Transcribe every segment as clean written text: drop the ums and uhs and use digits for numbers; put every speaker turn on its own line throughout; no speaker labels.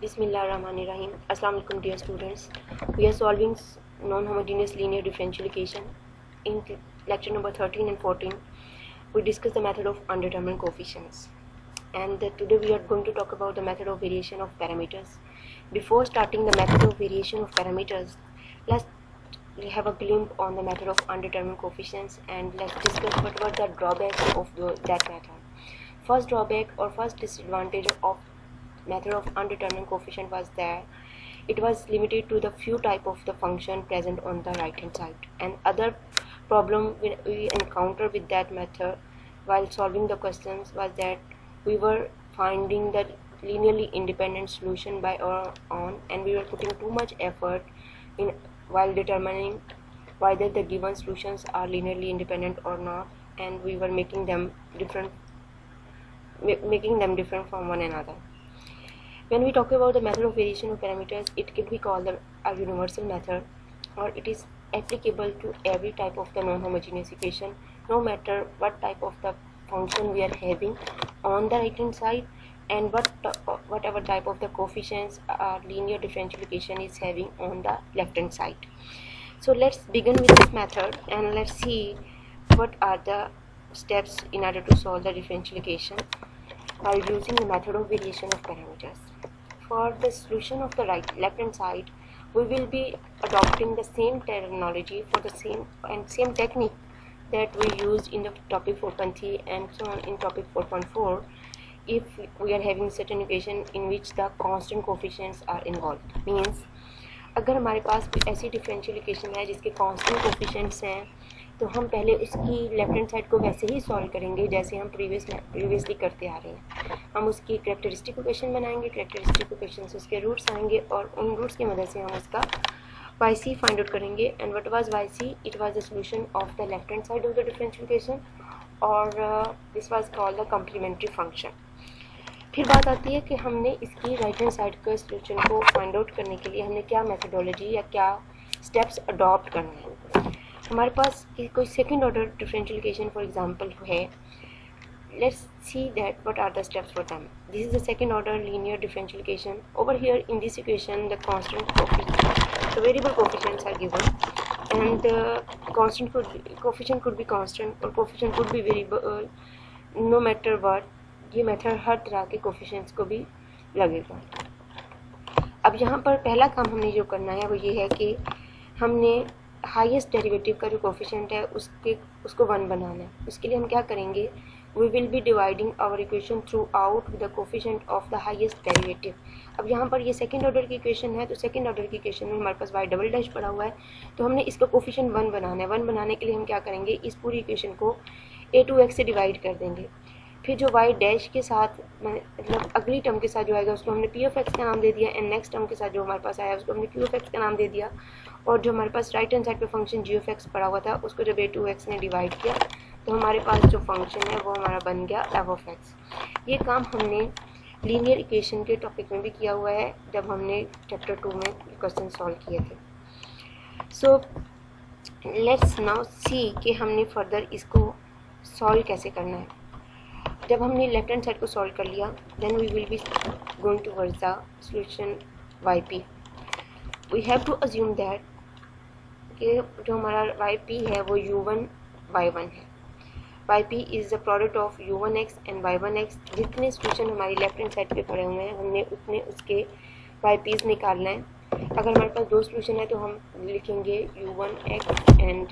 Bismillahirrahmanirrahim. Assalamu alaikum dear students. We are solving non-homogeneous linear differential equation. In lecture number 13 and 14, we discuss the method of undetermined coefficients. And today we are going to talk about the method of variation of parameters. Before starting the method of variation of parameters, let's have a glimpse on the method of undetermined coefficients and let's discuss what were the drawbacks of that method. First drawback or first disadvantage of method of undetermined coefficient was that it was limited to the few type of the function present on the right hand side, and other problem we encounter with that method while solving the questions was that we were finding the linearly independent solution by our own, and we were putting too much effort in while determining whether the given solutions are linearly independent or not, and we were making them different from one another. When we talk about the method of variation of parameters, it can be called a universal method, or it is applicable to every type of the non-homogeneous equation, no matter what type of the function we are having on the right hand side and whatever type of the coefficients linear differential equation is having on the left hand side. So let's begin with this method and let's see what are the steps in order to solve the differential equation while using the method of variation of parameters. For the solution of the left hand side, we will be adopting the same terminology for the same technique that we used in the topic 4.3 and so on in topic 4.4 if we are having certain equation in which the constant coefficients are involved. Means अगर हमारे पास कोई ऐसी differential equation है जिसके constant coefficients हैं, तो हम पहले इसकी लेफ्ट हैंड साइड को वैसे ही सॉल्व करेंगे जैसे हम प्रीवियसली करते आ रहे हैं. हम उसकी कैरेक्टरिस्टिक इक्वेशन बनाएंगे, कैरेक्टरिस्टिक इक्वेशन से उसके रूट्स आएंगे और उन रूट्स की मदद से हम उसका YC फाइंड आउट करेंगे. And what was YC? It was the solution of the left hand side of the differential equation और this was called the complementary function. फिर बात आती है कि हमने इसकी राइट हैंड साइड के सॉल्यूशन को फाइंड आउट करने के लिए हमने क्या मेथडोलॉजी या क्या स्टेप्स अडॉप्ट करने हैं. हमारे पास कोई second order differential equation for example है. Let's see that what are the steps for them. This is the second order linear differential equation. Over here in this equation the constant coefficient, the variable coefficients are given and the coefficient could be constant or coefficient could be variable. No matter what, ये method हर तरह के coefficients को भी लगेगा. अब यहाँ पर पहला काम हमने जो करना है वो ये है कि हमने हाईएस्ट डेरिवेटिव का जो कोफिशिएंट है उसको 1 बनाना है. उसके लिए हम क्या करेंगे? We will be dividing our equation throughout with the coefficient of the highest derivative. अब यहाँ पर ये सेकंड ऑर्डर की इक्वेशन है, तो सेकंड ऑर्डर की इक्वेशन में हमारे पास y डबल डैश पड़ा हुआ है, तो हमने इसका कोफिशिएंट 1 बनाना है. 1 बनाने के लिए हम क्या करेंगे? इस पूरी इक्वेशन को a2x से डिवाइड कर देंगे. फिर जो y डैश के साथ मतलब अगली टर्म के साथ जो आएगा उसको हमने p ऑफ x का नाम दे दिया, एंड नेक्स्ट टर्म के साथ जो हमारे पास आया उसको हमने q ऑफ x का नाम दे दिया. और जो हमारे पास राइट हैंड साइड पे फंक्शन g ऑफ x पड़ा हुआ था उसको जब a2x ने डिवाइड किया तो हमारे पास जो फंक्शन है वो हमारा बन गया f ऑफ x. ये काम हमने लीनियर इक्वेशन के टॉपिक में भी किया हुआ है जब हमने चैप्टर 2 में क्वेश्चन सॉल्व किए थे. सो लेट्स नाउ सी कि हमने फर्दर इसको सॉल्व कैसे करना है. जब हमने लेफ्ट हैंड साइड को सॉल्व कर लिया, then we will be going towards the solution YP. We have to assume that कि जो हमारा YP है वो U1 Y1 है. YP is the product of U1x and Y1x. जितने सॉल्यूशन हमारी लेफ्ट हैंड साइड पे पड़े हुए हैं हमने उतने उसके YPs निकालना है. अगर हमारे पास 2 सॉल्यूशन है तो हम लिखेंगे U1x and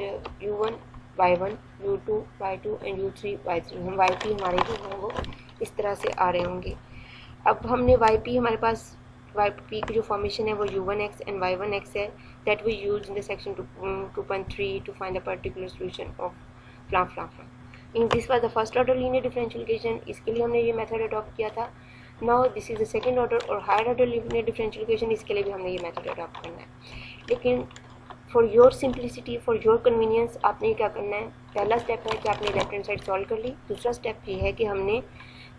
U1 Y1, U2 Y2 and U3 Y3. हम YP हमारे जो हैं वो इस तरह से आ रहे होंगे. अब हमने YP हमारे पास YP की जो फॉर्मेशन है वो U1x एंड Y1x है, that we use in the section 2.3 to find the particular solution of फ्ला. In this was the first order linear differential equation. इसके लिए हमने ये मेथड अडॉप्ट किया था. Now this is the second order और higher order linear differential equation. इसके लिए भी हमने ये मेथड अडॉप्ट करना है. लेकिन for your simplicity, for your convenience आपने क्या करना है? पहला स्टेप है कि आपने लेफ्ट हैंड साइड सॉल्व कर ली. दूसरा स्टेप ये है कि हमने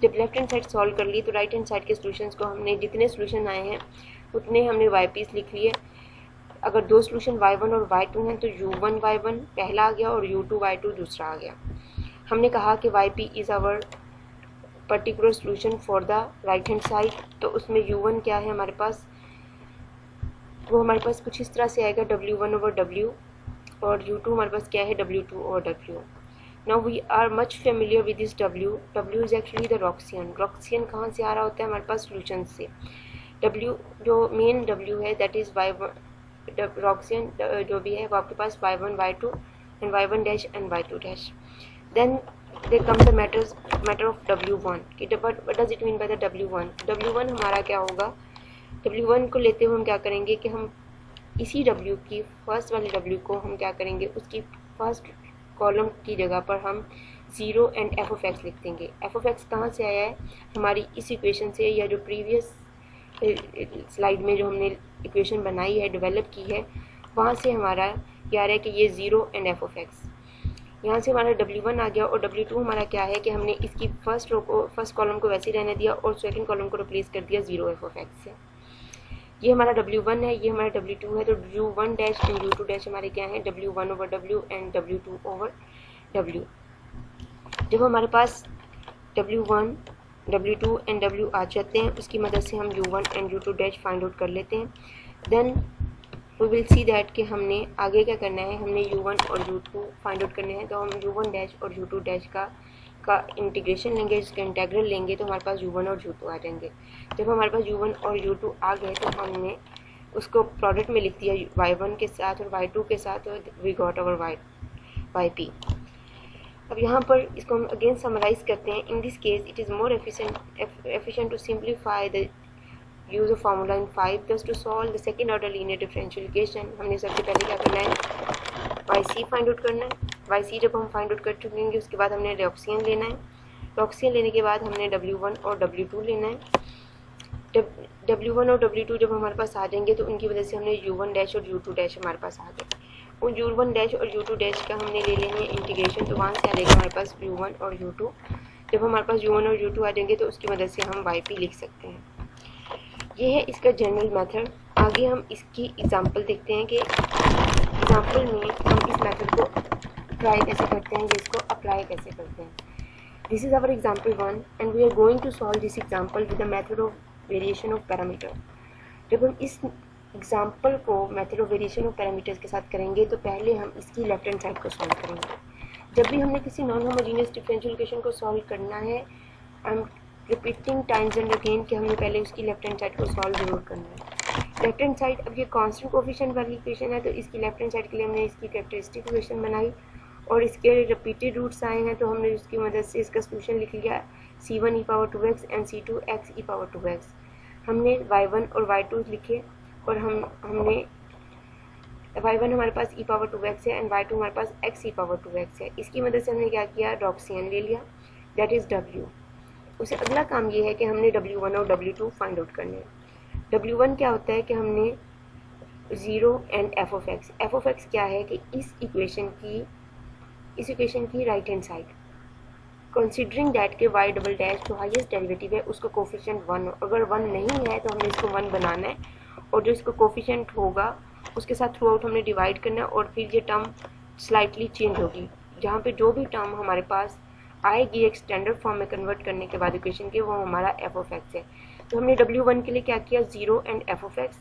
जब लेफ्ट हैंड साइड सॉल्व कर ली तो राइट हैंड साइड के सॉल्यूशंस को हमने जितने सॉल्यूशन आए हैं उतने हमने YPs लिख लिए. अगर 2 सॉल्यूशन Y1 और Y2 हैं तो U1 Y1 पहला आ गया और U2 Y2 दूसरा आ गया. हमने कहा कि YP is our particular solution for the right hand side, तो उसमें u1 क्या है हमारे पास, वो हमारे पास कुछ इस तरह से आएगा W1/W, और u2 हमारे पास क्या है W2/W। Now we are much familiar with this W is actually the Wronskian. Wronskian कहाँ से आ रहा होता है हमारे पास सोल्यूशन से। W जो मेन W है दैट इज y1, रॉक्सियन जो भी है वो आपके पास y1 y2 and y1 dash and y2 dash. Then there comes the matter of W1 कि what does it mean by the W1? W1 हमारा क्या होगा, W1 को लेते हुए हम क्या करेंगे कि हम इसी W की फर्स्ट वाली W को हम क्या करेंगे, उसकी फर्स्ट कॉलम की जगह पर हम 0 एंड f(x) लिख देंगे। f(x) कहाँ से आया है, हमारी इस इक्वेशन से, या जो प्रीवियस स्लाइड में जो हमने इक्वेशन बनाई है, डेवलप की है, वहाँ से हमारा क्या आ रहा है कि ये 0 एंड f(x), यहाँ से हमारा W1 आ गया। और W2 हमारा क्या है कि हमने इसकी फर्स्ट कॉलम को वैसे ही रहने दिया और सेकंड कॉलम को रिप्लेस कर दिया 0 f(x) से। ये हमारा W1 है, ये हमारा W2 है। तो u1 dash and u2 dash हमारे क्या है W1/W एंड W2/W। जब हमारे पास W1, W2 एंड W आ जाते हैं, उसकी मदद से हम u1 and u2 dash find out कर लेते हैं। Then we will see that कि हमने आगे क्या करना है, हमने u1 और u2 फाइंड आउट करने हैं। तो हम u1 डैश और u2 डैश का इंटीग्रेशन लेंगे, इसका इंटीग्रल लेंगे, तो हमारे पास u1 और u2 आ जाएंगे। जब हमारे पास u1 और u2 आ गए तो हमने उसको प्रोडक्ट में लिख दिया y1 के साथ और y2 के साथ, और वी गॉट अवर yp। अब यहाँ पर इसको हम अगेन समराइज करते हैं। In this case it is more efficient to simplify the use of formula in 5 this to solve the second order linear differential equation. हमने सबसे पहले क्या करना है, yc फाइंड आउट करना है। yc जब हम फाइंड आउट कर चुकेंगे उसके बाद हमने रॉक्सियन लेना है। रॉक्सियन लेने के बाद हमने W1 और W2 लेना है। W1 और W2 जब हमारे पास आ जाएंगे तो उनकी वजह से हमने u1 डैश और u2 डैश हमारे पास आ गए। उन u1 डैश और u2 डैश का हमने ले लेंगे इंटीग्रेशन, तो वहाँ से आ जाएगा हमारे पास u1 और u2। जब हमारे पास u1 और u2 आ जाएंगे तो उसकी मदद से हम yp लिख सकते हैं। ये है इसका जनरल मेथड। आगे हम इसकी एग्जांपल देखते हैं कि एग्जांपल में हम इस मेथड को ट्राई कैसे करते हैं, इसको अप्लाई कैसे करते हैं। This is our example 1 and we are going to solve this example with the method of variation of parameter. जब हम इस एग्जांपल को method of variation of parameters के साथ करेंगे तो पहले हम इसकी लेफ्ट हैंड साइड को सॉल्व करेंगे। जब भी हमने किसी नॉन होमोजेनियस डिफरेंशियल इक्वेशन को सॉल्व करना है, I am repeating times and again कि हमने पहले उसकी लेफ्ट हैंड साइड को सॉल्व जरूर करना है। लेफ्ट हैंड साइड, अब ये कांस्टेंट कोफिशिएंट वाली इक्वेशन है तो इसकी लेफ्ट हैंड साइड के लिए हमने इसकी कैरेक्टरिस्टिक इक्वेशन बनाई और इसके रिपीटेड रूट्स आए हैं तो हमने उसकी मदद से इसका सोल्यूशन लिख लिया c1e⁻2x एंड c2xe⁻2x। हमने y1 और y2 लिखे और हमने y1 हमारे पास e⁻2x है एंड y2 हमारे पास x e⁻2x है। इसकी मदद से हमने क्या किया, रॉक्सियन ले लिया, दैट इज़ W। उसे अगला काम ये है कि हमने W1 और W2 फाइंड आउट करने हैं। W1 क्या होता है कि हमने 0 एंड f(x) क्या है कि इस इक्वेशन की right hand side, considering that के y डबल डैश जो हाईएस्ट डेरिवेटिव है उसका कोफिशिएंट 1, अगर 1 नहीं है तो हमें इसको 1 बनाना है और जो इसका कोफिशिएंट होगा उसके साथ थ्रू आउट हमने डिवाइड करना है और फिर ये टर्म स्लाइटली चेंज होगी। जहाँ पे जो भी टर्म हमारे पास आएगी एक स्टैंडर्ड फॉर्म में कन्वर्ट करने के बाद इक्वेशन के, वो हमारा f(x) है। तो हमने W1 के लिए क्या किया, 0 एंड f(x)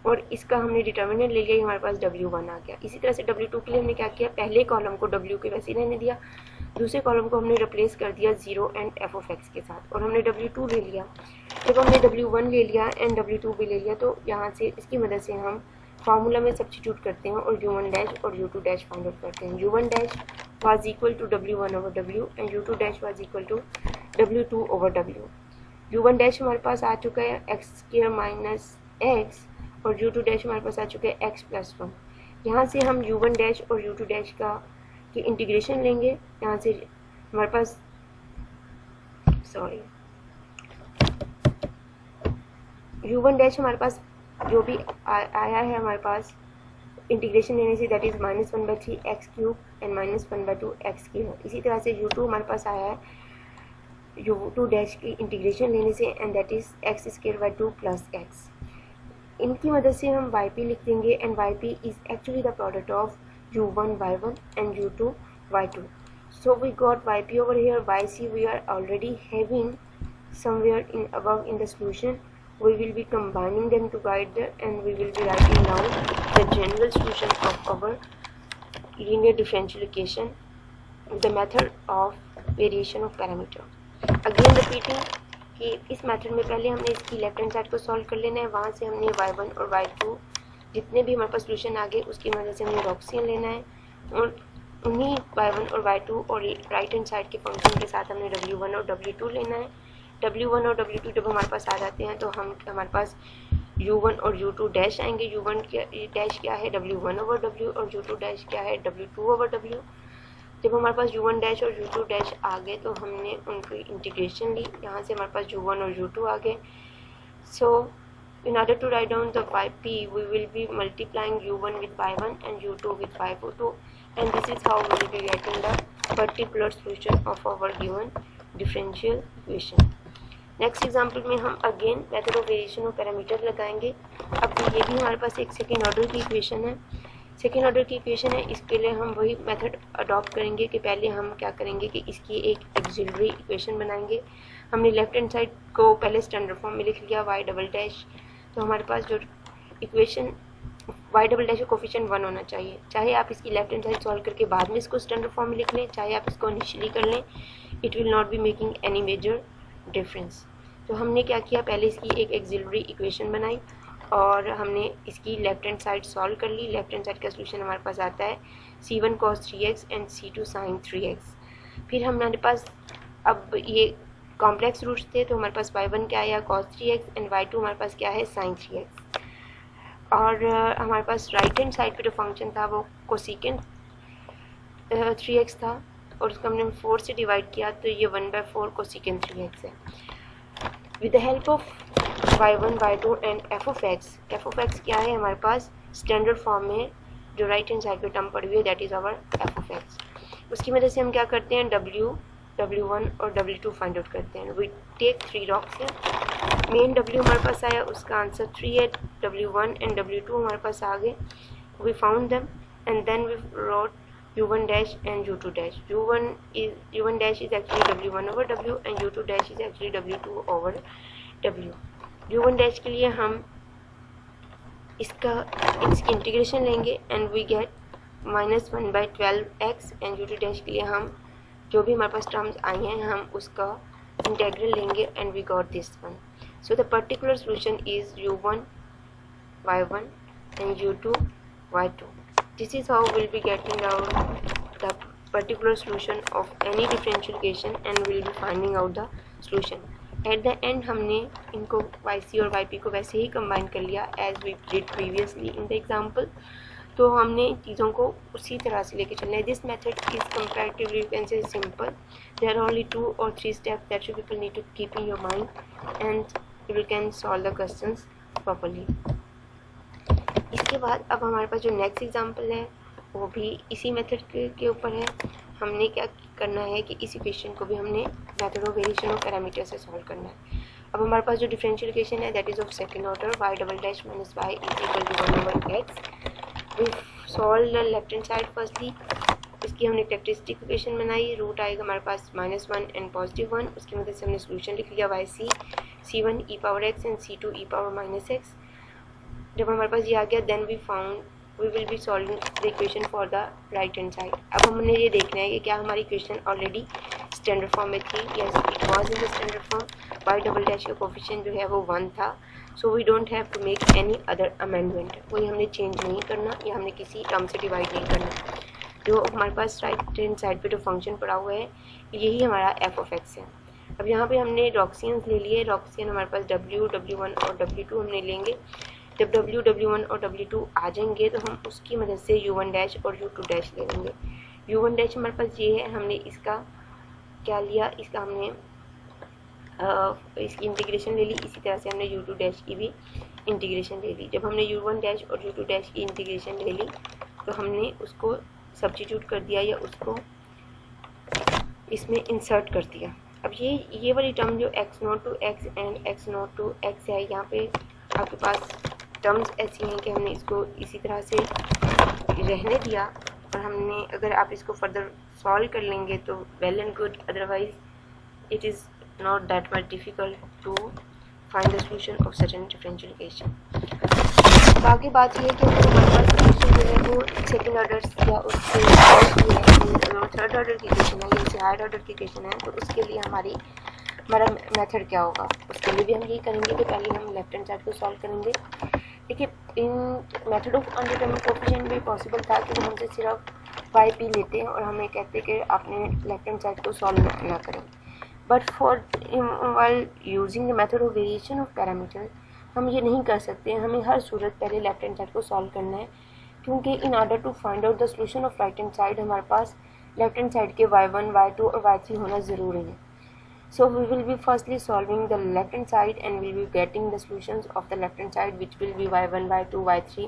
और इसका हमने डिटर्मिनेंट ले लिया, हमारे पास W1 आ गया। इसी तरह से W2 के लिए हमने क्या किया, पहले कॉलम को W के वैसे ही रहने दिया, दूसरे कॉलम को हमने रिप्लेस कर दिया 0 एंड f(x) के साथ और हमने W2 ले लिया। जब हमने W1 ले लिया एंड W2 भी ले लिया तो यहाँ से इसकी मदद से हम फार्मूला में सब्स्टिट्यूट करते हैं और u1 डैश और u2 डैश फाइंड आउट करते हैं। u1 dash was equal to W1/W and u2 dash was equal to W2/W। u1 dash हमारे पास आ चुका है x² माइनस x और u2 डैश हमारे पास आ चुका है x+1। यहाँ से हम u1 डैश और u2 डैश की इंटीग्रेशन लेंगे। यहाँ से हमारे पास u1 डैश हमारे पास जो भी आया है हमारे पास इंटीग्रेशन लेने say that is -1/3 x³ and -1/2 x³। इसी तरह से u2 हमारे पास आया है u2 डैश की इंटीग्रेशन लेने से and that is x² 2 + x। इनकी मदद से हम yp लिख देंगे and yp is actually the product of u1 y1 and u2 y2। So we got yp over here, yc we are already having somewhere in above in the solution. We will be combining them together and we will be writing down the general solution of our linear differential equation with the method of variation of parameter. Again repeating कि इस method में पहले हमने इसकी left hand side को solve कर लेना है, वहाँ से हमने y1 और y2 जितने भी हमारे पास सोल्यूशन आ गए उसकी मदद से हमने रॉक्सियन लेना है और उन्हीं y1 और y2 और राइट हैंड साइड के फंक्शन के साथ हमने w1 और w2 लेना है। w1 और w2 जब हमारे पास आ जाते हैं तो हम हमारे पास u1 और u2 डैश आएंगे। u1 डैश क्या है w1 ओवर w और u2 डैश क्या है w2 ओवर w। जब हमारे पास u1 डैश और u2 डैश आ गए तो हमने उनकी इंटीग्रेशन ली, यहाँ से हमारे पास u1 और u2 आ गए। सो in order to write down the yp we will be multiplying u1 with y1 and u2 with y2 and this is how we will be getting the particular solution of our given differential equation. Next example में हम again method of variation of parameter लगाएंगे। अब ये भी हमारे पास एक second order की equation है, सेकेंड ऑर्डर की इक्वेशन है। इसके लिए हम वही मेथड अडॉप्ट करेंगे कि पहले हम क्या करेंगे कि इसकी एक एक्सिलरी इक्वेशन बनाएंगे। हमने लेफ्ट हैंड साइड को पहले स्टैंडर्ड फॉर्म में लिख लिया y डबल डैश, तो हमारे पास जो इक्वेशन y डबल डैश का कोफिशिएंट 1 होना चाहिए। चाहे आप इसकी लेफ्ट हैंड साइड सॉल्व करके बाद में इसको स्टैंडर्ड फॉर्म में लिख लें, चाहे आप इसको इनिशियली कर लें, it will not be making any major difference. तो हमने क्या किया, पहले इसकी एक एक्सिलरी इक्वेशन बनाई और हमने इसकी लेफ्ट हैंड साइड सॉल्व कर ली। लेफ्ट हैंड साइड का सोल्यूशन हमारे पास आता है c1 cos 3x and c2 sin 3x। फिर हमारे पास अब ये कॉम्प्लेक्स रूट्स थे तो हमारे पास y1 क्या आया cos 3x एंड y2 हमारे पास क्या है sin 3x। और हमारे पास राइट हैंड साइड पे जो फंक्शन था वो कोसिकेंट 3x था और उसको हमने 4 से डिवाइड किया तो ये 1/4 कोसिकेंट 3x है। With the help of y1 y2 and f of x क्या है हमारे पास स्टैंडर्ड फॉर्म में जो राइट हैंड साइड पे टर्म पड़ी हुई है that is our f of x। उसकी मदद से हम क्या करते हैं w1 और w2 फाइंड आउट करते हैं। वी टेक 3 रॉक्स है, मेन w हमारे पास आया उसका आंसर 3 है, w1 एंड w2 हमारे पास आ गए, we found them and then we wrote u1 dash and u2 dash। u1 dash is actually w1 over w and u2 dash is actually w2 over w। u1 dash के लिए हम इसकी integration लेंगे and we get -1/12x एंड u2 dash के लिए हम जो भी हमारे पास टर्म्स आई हैं हम उसका इंटेग्रल लेंगे and we got this one. So the particular solution is u1 y1 and u2 y2। This is how we'll be getting out the particular solution of any differential equation and we'll be finding out the solution. At the end हमने इनको yc और yp को वैसे ही combine कर लिया as we did previously in the example। तो हमने चीज़ों को उसी तरह से लेके चलना है। This method is comparatively you can say simple. There are only 2 or 3 steps that you people need to keep in your mind and you can solve the questions properly। इसके बाद अब हमारे पास जो नेक्स्ट एग्जांपल है वो भी इसी मेथड के ऊपर है। हमने क्या करना है कि इस इक्वेशन को भी हमने method of variation of parameter से सॉल्व करना है। अब हमारे पास जो डिफरेंशियल इक्वेशन है that is of second order y double dash minus y is equal to 1 over x। We solve the left hand side firstly, इसकी हमने कैरेक्टरिस्टिक इक्वेशन बनाई, रूट आएगा हमारे पास -1 एंड +1, उसकी मदद से हमने सोल्यूशन लिख लिया yc c1 e power x and c2 e power -x। जब हमारे पास ये आ गया then we will be solving the equation for the right hand side. अब हमने ये देखना है कि क्या हमारी इक्वेशन ऑलरेडी स्टैंडर्ड फॉर्म में थी। Yes it was in the standard form. y double dash का कोफिशिएंट जो है वो 1 था, so we don't have to make any other amendment. कोई हमने चेंज नहीं करना या हमने किसी टर्म से डिवाइड नहीं करना। जो हमारे पास राइट हैंड साइड पे जो फंक्शन पड़ा हुआ है यही हमारा f of x है। अब यहाँ पे हमने रॉक्सियंस ले लिए, रॉक्सियन हमारे पास w1 और w2 हमने लेंगे। जब w1 और w2 आ जाएंगे तो हम उसकी मदद से u1 डैश और u2 डैश ले लेंगे। u1 डैश हमारे पास ये है, हमने इसका क्या लिया, इसका हमने इसकी इंटीग्रेशन ले ली। इसी तरह से हमने u2 डैश की भी इंटीग्रेशन ले ली। जब हमने u1 डैश और u2 डैश की इंटीग्रेशन ले ली तो हमने उसको सब्स्टिट्यूट कर दिया या उसको इसमें इंसर्ट कर दिया। अब ये वाली टर्म जो x0 to x and x0 to x है, यहाँ पे आपके पास टर्म्स ऐसी हैं कि हमने इसको इसी तरह से रहने दिया और हमने अगर आप इसको फर्दर सॉल्व कर लेंगे तो well and good, otherwise it is not that much difficult to find the solution of certain differential equation. बाकी बात ये है कि अगर हमारे पास इक्वेशन जो है वो सेकंड ऑर्डर या उससे थर्ड ऑर्डर की इक्वेशन है या इससे हायर ऑर्डर की इक्वेशन है, तो उसके लिए हमारा मेथड क्या होगा, उसके लिए भी हम यही करेंगे कि पहले हम लेफ्ट हैंड साइड को सॉल्व करेंगे। देखिए, इन मेथड ऑफ अनडिटरमिन्ड कोएफिशिएंट भी पॉसिबल था कि वो हमसे सिर्फ वाई पी लेते हैं और हमें कहते कि आपने लेफ्ट हैंड साइड को सॉल्व ना करें। But for while using the method of variation of parameter हम ये नहीं कर सकते। हमें हर सूरत पहले लेफ्ट हैंड साइड को सॉल्व करना है, क्योंकि in order to find out the solution of right hand side हमारे पास लेफ्ट हैंड साइड के y1, y2 और y3 होना ज़रूरी है। So we will be firstly solving the left hand side and we'll be getting the solutions of the left hand side, which will be y1, y2, y3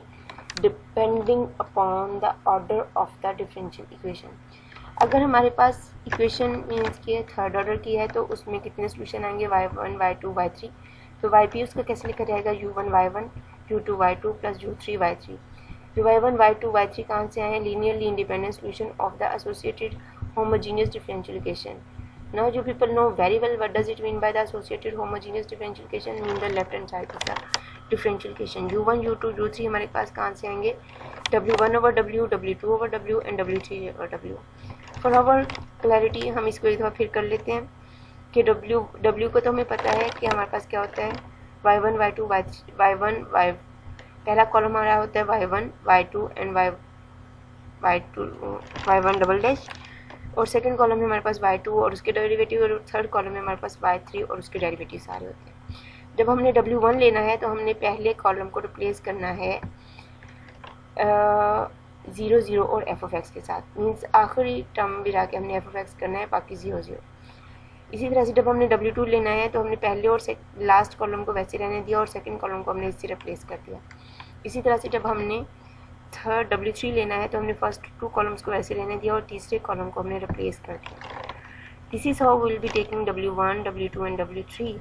depending upon the order of the differential equation। अगर हमारे पास equation means कि third order की है तो उसमें कितने solution आएंगे, y1, y2, y3। तो yp उसका कैसे लिखा जाएगा, u1, y1, u2, y2 plus u3, y3। जो y1, y2, y3 कहाँ से आए हैं, linearly independent solution of the associated homogeneous differential equation. Now you people know very well what does it mean by the associated homogeneous differential equation। mean the left hand side of the differential equation। u1, u2, u3 हमारे पास कहाँ से आएंगे, w1 over w, w2 over w and w3 over w। For our clarity हम इसको एक दफ़ा फिर कर लेते हैं कि w को तो हमें पता है कि हमारे पास क्या होता है, y1, y2, y1, पहला कॉलम हमारा होता है y1, y2 and y1 double dash, और सेकंड कॉलम में हमारे पास y2 और उसके डेरिवेटिव, और थर्ड कॉलम में हमारे पास y3 और उसके डेरिवेटिव सारे होते हैं। जब हमने w1 लेना है तो हमने पहले कॉलम को रिप्लेस करना है 0 0 और f(x) के साथ, मीन्स आखिरी टर्म भी रहा के हमने f(x) करना है, बाकी 0 0। इसी तरह से जब हमने w2 लेना है तो हमने पहले और लास्ट कॉलम को वैसे रहने दिया और सेकेंड कॉलम को हमने इससे रिप्लेस कर दिया। इसी तरह से जब हमने थर्ड w3 लेना है तो हमने फर्स्ट 2 कॉलम्स को ऐसे रहने दिया और तीसरे कॉलम को हमने रिप्लेस कर दिया। This is how will be taking w1, w2 and w3।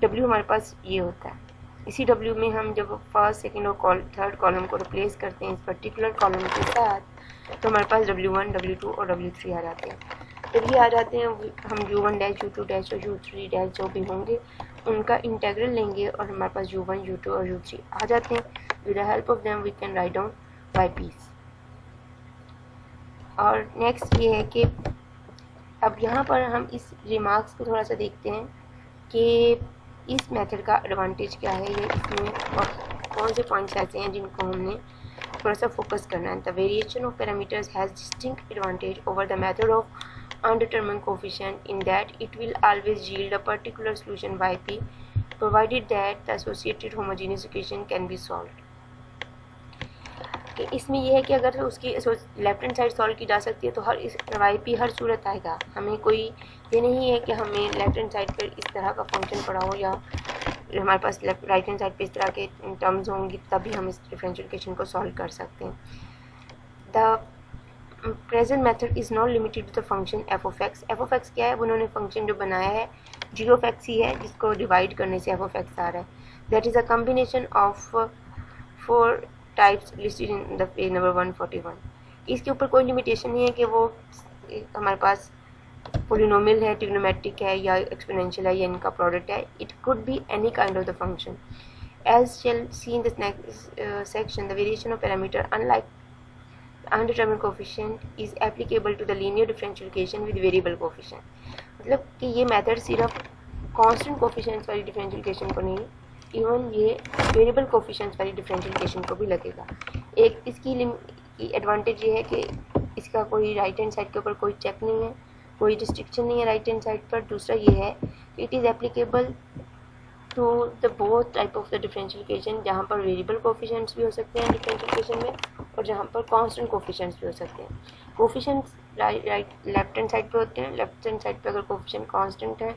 w हमारे पास ये होता है, इसी w में हम जब फर्स्ट, सेकंड और थर्ड कॉलम को रिप्लेस करते हैं इस पर्टिकुलर कॉलम के साथ तो हमारे पास w1, w2 और w3 आ जाते हैं। जब ये आ जाते हैं हम u1 डैश, u2 डैश और u3 डैश जो भी होंगे उनका इंटेग्रल लेंगे और हमारे पास u1, u2 और u3 आ जाते हैं। With the help of them we can write down yp's। और नेक्स्ट ये है कि अब यहाँ पर हम इस रिमार्क्स को थोड़ा सा देखते हैं कि इस मेथड का एडवांटेज क्या है, या इसमें और कौन से पॉइंट्स ऐसे हैं जिनको हमने थोड़ा सा फोकस करना है। The variation of parameters has distinct advantage over the method of undetermined coefficient in that it will always yield a particular solution yp provided that the associated homogeneous equation can be solved। इसमें यह है कि अगर उसकी left hand side solve की जा सकती है तो yp हर सूरत आएगा। हमें कोई ये नहीं है कि हमें लेफ्ट हैंड साइड पर इस तरह का फंक्शन पड़ा हो या हमारे पास राइट हैंड साइड पे इस तरह के टर्म्स होंगी तभी हम इस डिफरेंशियल इक्वेशन को सॉल्व कर सकते हैं। The present method is not limited to the function f(x)। f(x) क्या है, उन्होंने फंक्शन जो बनाया है g(x) ही है जिसको डिवाइड करने से f(x) आ रहा है। That is a combination of 4 types listed in the page number 141। इसके ऊपर कोई लिमिटेशन नहीं है कि वो हमारे पास पोलिनोमियल है, ट्रिग्नोमेट्रिक है या एक्सपोनेंशियल है या इनका प्रोडक्ट है। It could be any kind of the function. As shall see in this next section, the variation of parameter unlike undetermined coefficient is applicable to the linear differential equation with variable coefficient। मतलब कि ये method सिर्फ constant coefficients वाली differential equation को नहीं, even ये variable coefficients वाली differential equation को भी लगेगा। एक इसकी एडवांटेज ये है कि इसका कोई राइट हैंड साइड के ऊपर कोई चेक नहीं है, कोई रिस्ट्रिक्शन नहीं है राइट हैंड साइड पर। दूसरा ये है कि it is applicable to the both type of the differential equation, जहाँ पर वेरिएबल कोफिशिएंट्स भी हो सकते हैं डिफरेंशियल इक्वेशन में और जहाँ पर कांस्टेंट कोफिशिएंट्स भी हो सकते हैं। कोफिशिएंट्स लेफ्ट हैंड साइड पे होते हैं। लेफ्ट हैंड साइड पे अगर कोफिशिएंट कांस्टेंट है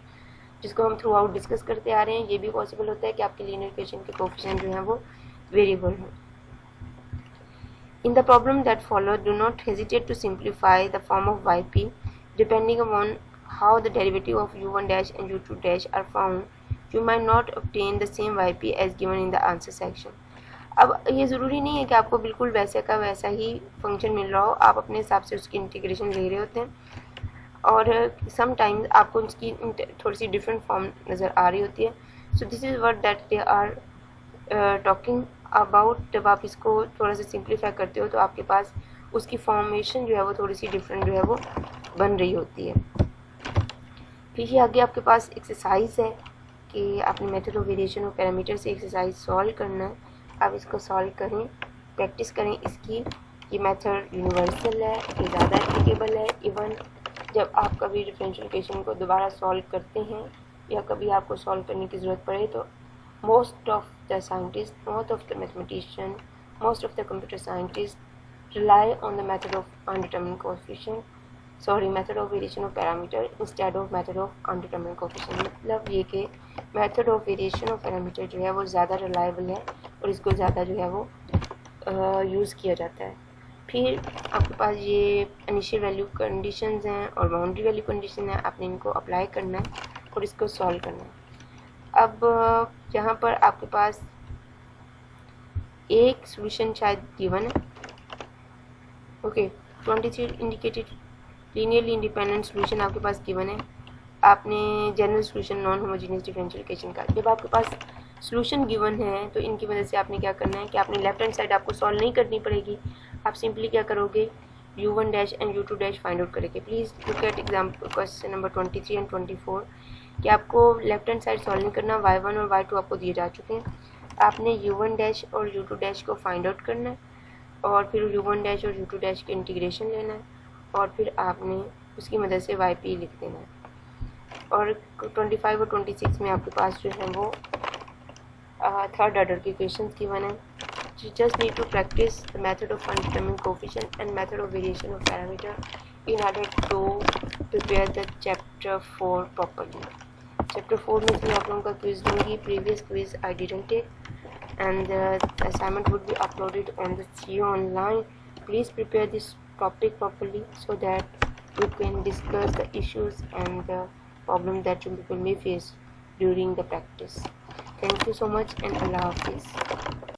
जिसको हम थ्रू आउट डिस्कस करते आ रहे हैं, ये भी पॉसिबल होता है कि आपकी लीनियर इक्वेशन के कोफिशिएंट जो हैं वो वेरिएबल हों। In the problem that follow do not hesitate to simplify the form of yp depending upon how the derivative of u1 dash and u2 dash are found. You might not obtain the same yp as given in the answer section। अब ये ज़रूरी नहीं है कि आपको बिल्कुल वैसे का वैसा ही फंक्शन मिल रहा हो, आप अपने हिसाब से उसकी इंटीग्रेशन ले रहे होते हैं और समटाइम्स आपको उसकी थोड़ी सी डिफरेंट फॉर्म नज़र आ रही होती है. So this is what that they are talking about. जब आप इसको थोड़ा सा सिंप्लीफाई करते हो तो आपके पास उसकी फॉर्मेशन जो है वो थोड़ी सी डिफरेंट जो है वो बन रही होती है. फिर ये आगे आपके पास एक्सरसाइज है कि आपने method of variation of parameter से एक्सरसाइज सॉल्व करना है. आप इसको सॉल्व करें, प्रैक्टिस करें इसकी. ये मेथड यूनिवर्सल है, ये ज़्यादा एप्लीकेबल है. इवन जब आप कभी डिफरेंशियल इक्वेशन को दोबारा सॉल्व करते हैं या कभी आपको सॉल्व करने की ज़रूरत पड़े तो most of the scientists, most of the mathematicians, most of the computer scientists rely on the method of undetermined coefficient, method of variation of parameter instead of method of undetermined coefficient. मतलब ये कि method of variation of parameter जो है वो ज़्यादा reliable है और इसको ज़्यादा जो है वो यूज़ किया जाता है. फिर आपके पास ये इनिशियल वैल्यू कंडीशंस हैं और बाउंड्री वैल्यू कंडीशन है. आपने इनको अप्लाई करना है और इसको सॉल्व करना है. अब यहाँ पर आपके पास एक सॉल्यूशन शायद गिवन है. Okay, 23 indicated linearly independent solution आपके पास गिवन है. आपने general solution non homogeneous differential equation का, जब आपके पास सॉल्यूशन गिवन है तो इनकी वजह से आपने क्या करना है कि आपने लेफ्ट हैंड साइड आपको सॉल्व नहीं करनी पड़ेगी. आप सिंपली क्या करोगे, u1 dash and u2 dash find out करेंगे. Please look at example question number 23 and 24 कि आपको लेफ्ट हैंड साइड सॉल्व नहीं करना. y1 और y2 आपको दिए जा चुके हैं. आपने u1 डैश और u2 डैश को फाइंड आउट करना है और फिर u1 डैश और u2 डैश की इंटीग्रेशन लेना है और फिर आपने उसकी मदद से yp लिख देना है. और 25 और 26 में आपके पास जो है वो थर्ड ऑर्डर के क्वेश्चंस गिवन है. You just need to practice the method of undetermined coefficient and method of variation of parameter in order to prepare the chapter 4 properly. Chapter 4 में मैं आप लोगों का क्विज दूंगी. Previous quiz I didn't take and the assignment would be uploaded on the CEO online. Please prepare this topic properly so that we can discuss the issues and the problems that you people may face during the practice. Thank you so much and Allah Hafiz.